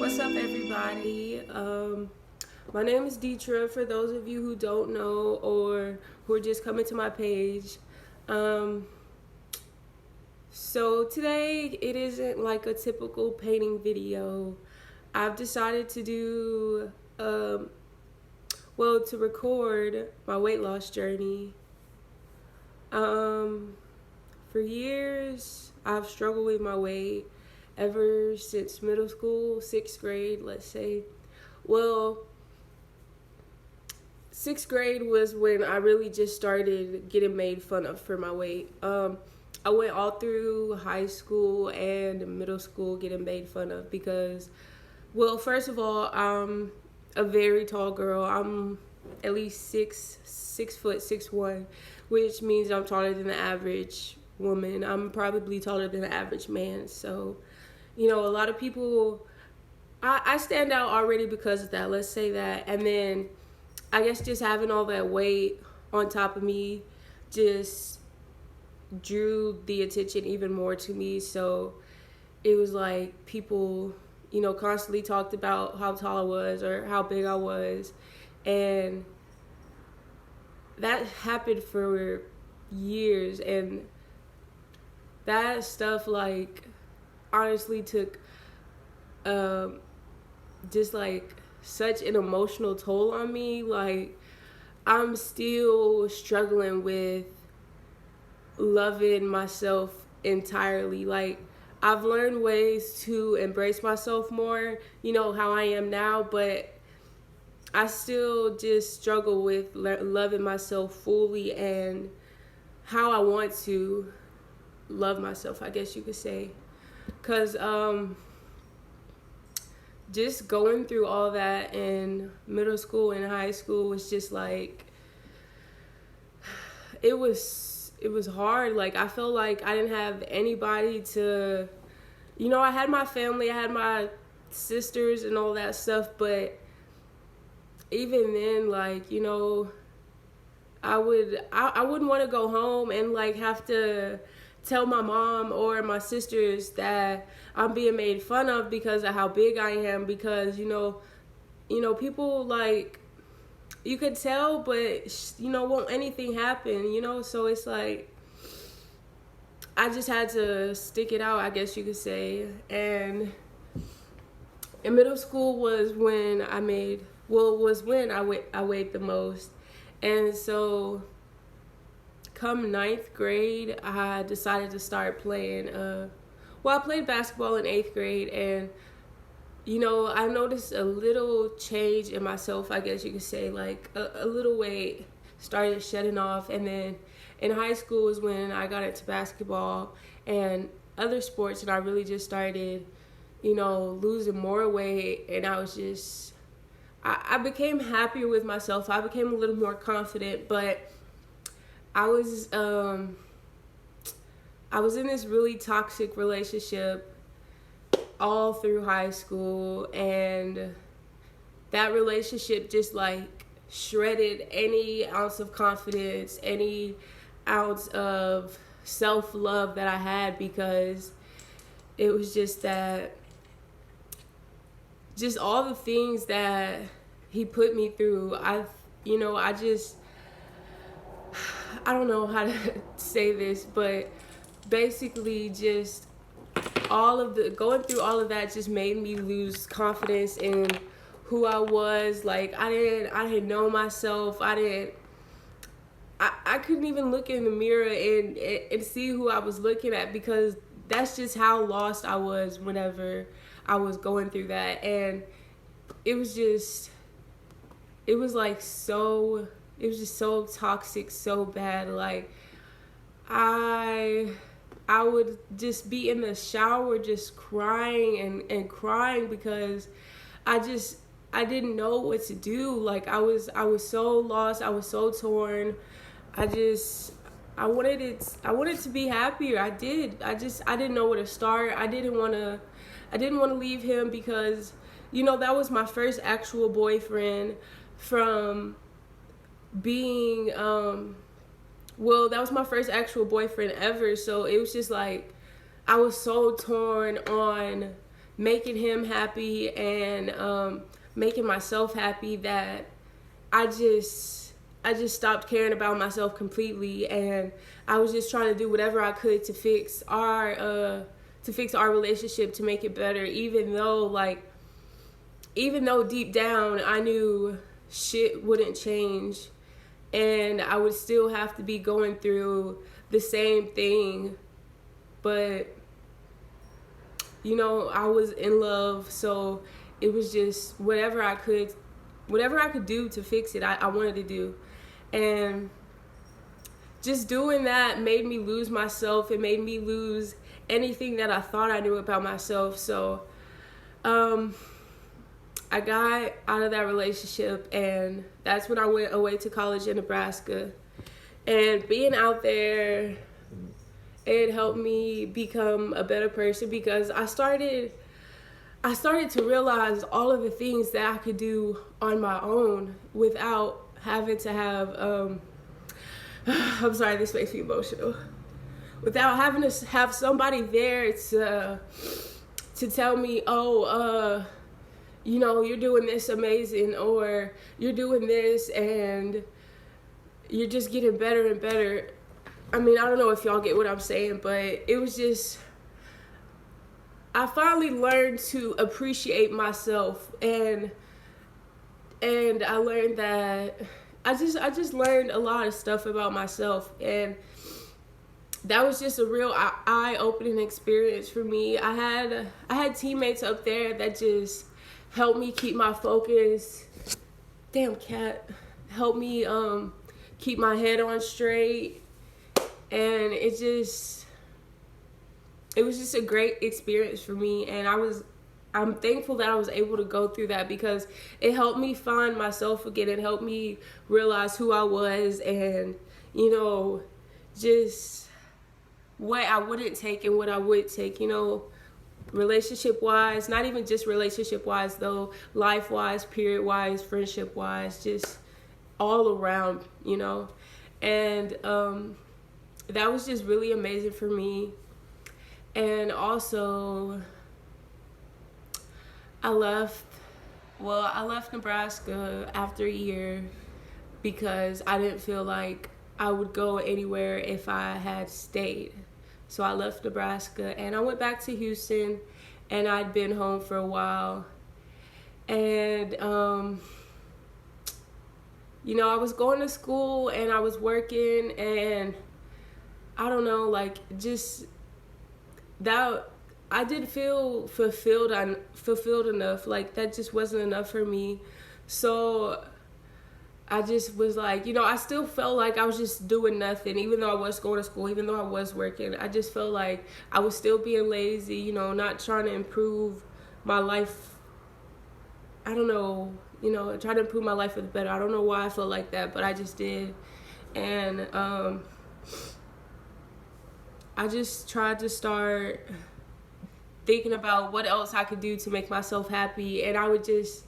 What's up, everybody? My name is Deetra. For those of you who don't know or who are just coming to my page, um, so today it isn't like a typical painting video. I've decided to do, to record my weight loss journey. For years, I've struggled with my weight ever since middle school, sixth grade, let's say. Well, sixth grade was when I really just started getting made fun of for my weight. I went all through high school and middle school getting made fun of because, well, first of all, I'm a very tall girl. I'm at least 6 foot 6'1", which means I'm taller than the average woman. I'm probably taller than the average man. So, a lot of people, I stand out already because of that. Let's say that, and then I guess just having all that weight on top of me just drew the attention even more to me. So it was like people, constantly talked about how tall I was or how big I was. And that happened for years. And that stuff, like, honestly took just like such an emotional toll on me. Like, I'm still struggling with loving myself entirely. Like, I've learned ways to embrace myself more, how I am now, but I still just struggle with loving myself fully and how I want to love myself, I guess you could say. Because just going through all that in middle school and high school was just like, it was hard. Like, I felt like I didn't have anybody to, I had my family, I had my sisters and all that stuff, but even then, like, I wouldn't want to go home and like have to tell my mom or my sisters that I'm being made fun of because of how big I am, because people, like, you could tell, but won't anything happen, so it's like I just had to stick it out, I guess you could say. And in middle school was when I weighed the most. And so come ninth grade, I decided to start playing. I played basketball in eighth grade, and I noticed a little change in myself, I guess you could say. Like, a little weight started shedding off. And then in high school was when I got into basketball and other sports, and I really just started, losing more weight. And I was just, I became happier with myself. I became a little more confident, but I was in this really toxic relationship all through high school, and that relationship just like shredded any ounce of confidence, any ounce of self-love that I had, because it was just that, just all the things that he put me through. I don't know how to say this, but basically just going through all of that just made me lose confidence in who I was. Like, I didn't know myself. I couldn't even look in the mirror and see who I was looking at, because that's just how lost I was whenever I was going through that. And it was just so toxic, so bad. Like, I would just be in the shower just crying and crying because I didn't know what to do. Like, I was so lost. I was so torn. I wanted to be happier. I didn't know where to start. I didn't want to leave him, because that was my first actual boyfriend from being that was my first actual boyfriend ever. So it was just like I was so torn on making him happy and making myself happy that I just stopped caring about myself completely, and I was just trying to do whatever I could to fix our relationship, to make it better, even though deep down I knew shit wouldn't change and I would still have to be going through the same thing. But I was in love, so it was just whatever I could do to fix it, I wanted to do. And just doing that made me lose myself. It made me lose anything that I thought I knew about myself. So I got out of that relationship, and that's when I went away to college in Nebraska. And being out there, it helped me become a better person, because I started to realize all of the things that I could do on my own without having to have I'm sorry, this makes me emotional. Without having to have somebody there to tell me, you're doing this amazing, or you're doing this and you're just getting better and better. I mean, I don't know if y'all get what I'm saying, but it was just, I finally learned to appreciate myself, and I learned that I just learned a lot of stuff about myself, and that was just a real eye-opening experience for me. I had teammates up there that just helped me keep my focus. Damn cat. Helped me keep my head on straight, and it was just a great experience for me, and I'm thankful that I was able to go through that, because it helped me find myself again. It helped me realize who I was, and just what I wouldn't take and what I would take, relationship wise, not even just relationship wise though, life wise, period wise, friendship wise, just all around, and that was just really amazing for me. And also I left Nebraska after a year because I didn't feel like I would go anywhere if I had stayed. So I left Nebraska and I went back to Houston, and I'd been home for a while. And, I was going to school and I was working, and I don't know, just that I didn't feel fulfilled enough. That just wasn't enough for me. So I just was I still felt like I was just doing nothing, even though I was going to school, even though I was working. I just felt like I was still being lazy, not trying to improve my life. I don't know, trying to improve my life for the better. I don't know why I felt like that, but I just did. And I just tried to start thinking about what else I could do to make myself happy. And I would just,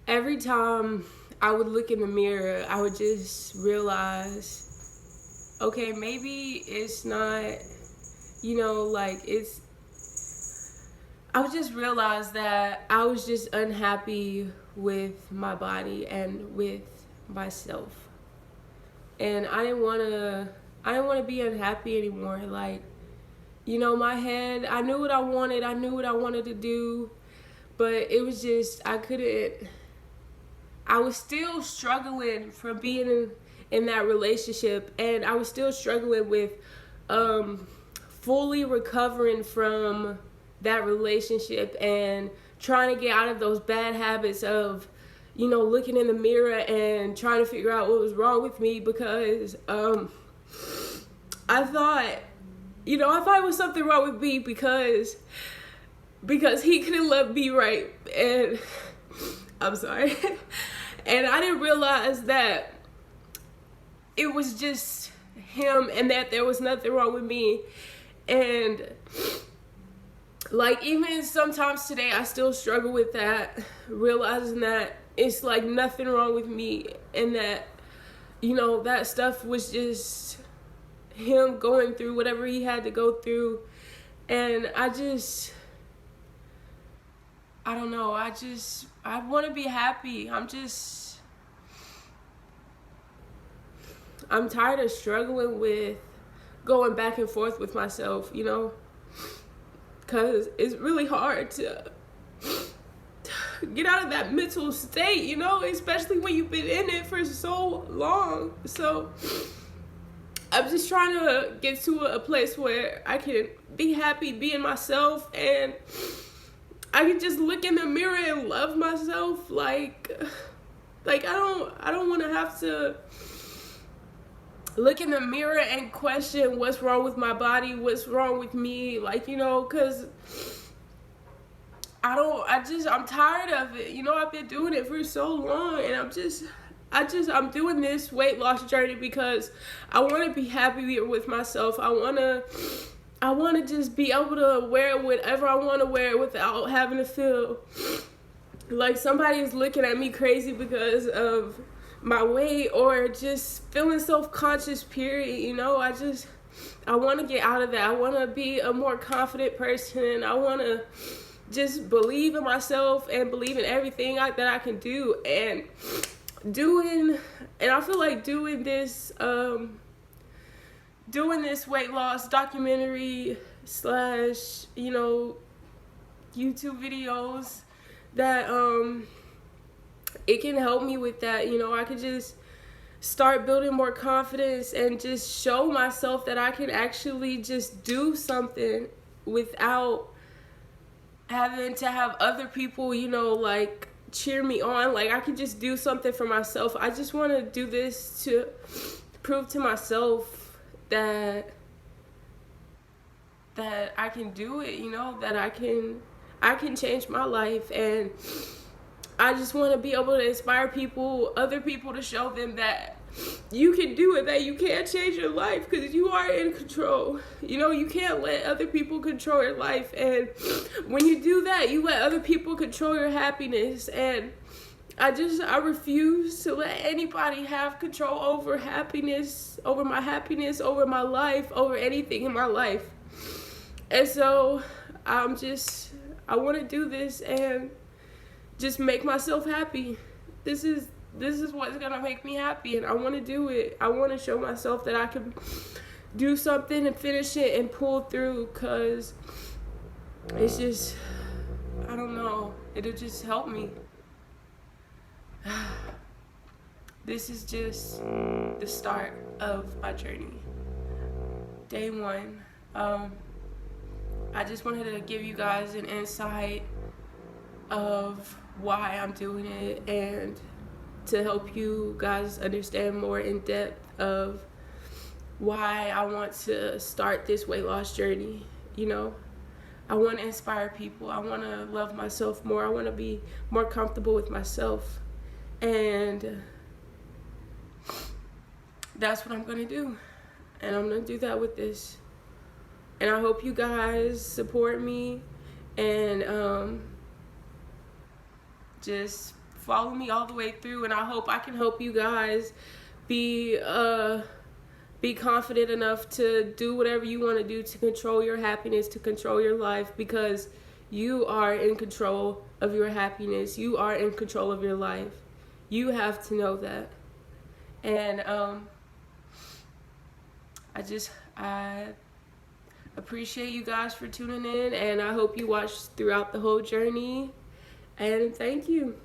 every time I would look in the mirror, I would just realize, okay, maybe it's not, I would just realize that I was just unhappy with my body and with myself. And I didn't want to be unhappy anymore. My head, I knew what I wanted. I knew what I wanted to do, but it was just, I was still struggling from being in that relationship, and I was still struggling with fully recovering from that relationship and trying to get out of those bad habits of, looking in the mirror and trying to figure out what was wrong with me, because I thought it was something wrong with me because he couldn't love me right, and I'm sorry. And I didn't realize that it was just him and that there was nothing wrong with me. And even sometimes today I still struggle with that, realizing that it's nothing wrong with me, and that that stuff was just him going through whatever he had to go through. And I just I don't know. I want to be happy. I'm tired of struggling with going back and forth with myself, you know? Because it's really hard to get out of that mental state, you know? Especially when you've been in it for so long. So I'm just trying to get to a place where I can be happy being myself, and I can just look in the mirror and love myself. Like I don't want to have to look in the mirror and question what's wrong with my body, what's wrong with me, like, you know, because I'm tired of it. You know, I've been doing it for so long, and I'm doing this weight loss journey because I want to be happy with myself. I want to just be able to wear whatever I want to wear without having to feel like somebody is looking at me crazy because of my weight, or just feeling self-conscious, period. You know, I want to get out of that. I want to be a more confident person. I want to just believe in myself and believe in everything that I can do. And I feel like doing this weight loss documentary slash, you know, YouTube videos, that it can help me with that. You know, I could just start building more confidence and just show myself that I can actually just do something without having to have other people, you know, like, cheer me on. Like, I can just do something for myself. I just want to do this to prove to myself that I can do it, you know, that I can change my life. And I just want to be able to inspire other people, to show them that you can do it, that you can change your life, because you are in control. You know, you can't let other people control your life. And when you do that, you let other people control your happiness. And I refuse to let anybody have control over happiness, over my life, over anything in my life. And so I want to do this and just make myself happy. This is what's gonna make me happy, and I want to do it. I want to show myself that I can do something and finish it and pull through, because it's just, I don't know, it'll just help me. This is just the start of my journey. Day 1. I just wanted to give you guys an insight of why I'm doing it, and to help you guys understand more in depth of why I want to start this weight loss journey. You know, I want to inspire people. I want to love myself more. I want to be more comfortable with myself. And that's what I'm going to do. And I'm going to do that with this. And I hope you guys support me, and just follow me all the way through. And I hope I can help you guys be confident enough to do whatever you want to do to control your happiness, to control your life, because you are in control of your happiness. You are in control of your life. You have to know that. And I appreciate you guys for tuning in, and I hope you watch throughout the whole journey. And thank you.